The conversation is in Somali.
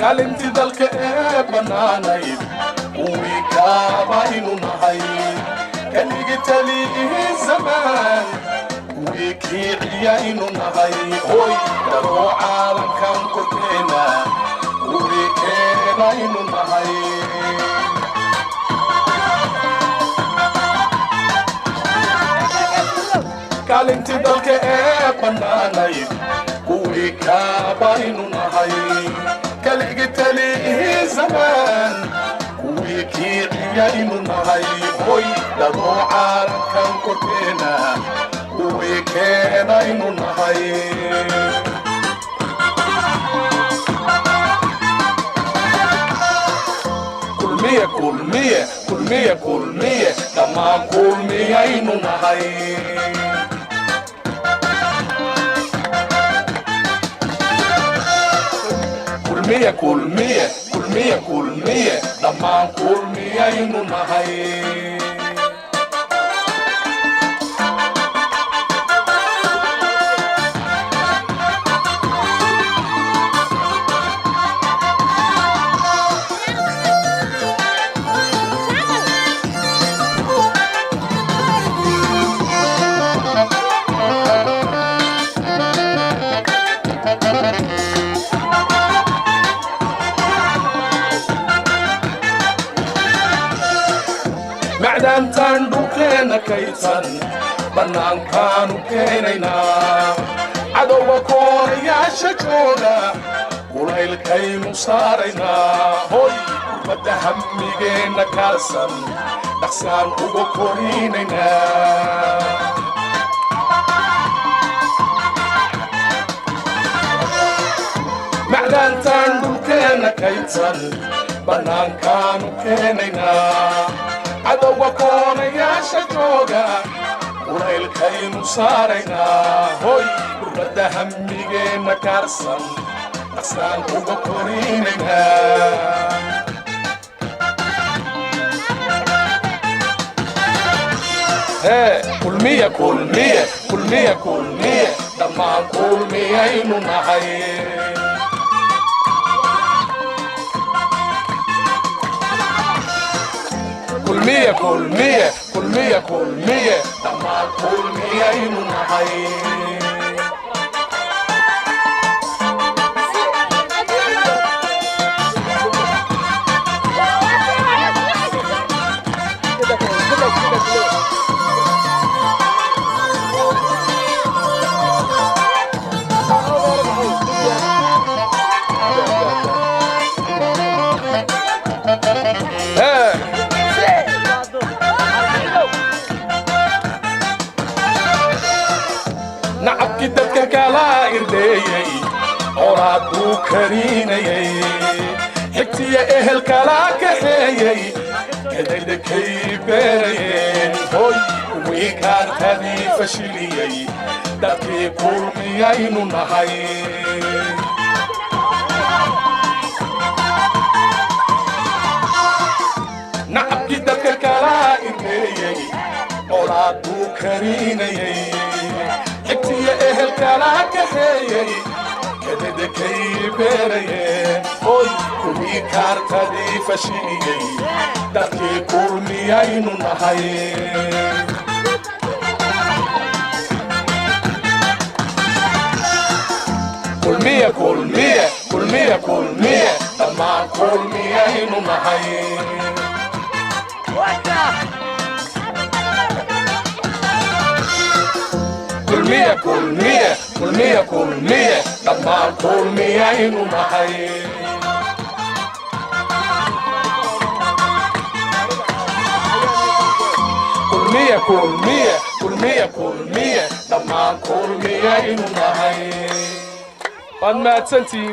kaalintii dalka ee bannaanayd kuwii kaabaynu nahay kaligi taliyihii zamaan kuwii kiiciyaynu nahay hoy daroo caalamkan korkeena kuwii keenaynu nahay kaalintii dalka ee bannaanayd kuwii kaabaynu nahay kaligi taliyihii zamaan kuwii kiiciyaynu nahay hoy daroo caalamkan korkeena kuwii keenaynu nahay kulmiye dhammaan kulmiyaynu nahay kulmiye dhammaan kulmiyaynu nahay macdantaan dhulkeenna kaysan bannaankaanu keenaynaa cadowga koonayaasha jooga kulaylkaynu saaraynaa hoy umadda hammigeenna kaalsan dhaqsaan uga korinaynaa macdantaan dhulkeenna kaysan bannaankaanu keenaynaa cadowga koonayaasha jooga kulaylkaynu saaraynaa hoy umadda hammigeenna kaarsan dhaqsaan uga korinaynaa kulmiye dhammaan kulmiyaynu nahay kulmiye dhammaan kulmiyaynu nahay nacabkii dadka kala irdeeyey colaaduu karinayey xigtiya ehel kala kaxeeyey kadaydakay beerayeen hoy kuwii kaartadii fashiliyey dadkii kulmiyaynu nahay nacabkii dadka kala irdeeyey colaaduu karinayey xigtiya ehel kala kaxeeyey kadadakay beerayeen hoy kuwii kaartadii fashiliyey dadkii kulmiyaynu nahay kulmiye dhammaan kulmiyaynu nahay kulmiye dhammaan kulmiyaynu nahay kulmiye dhammaan kulmiyaynu nahay waad mahadsantihiin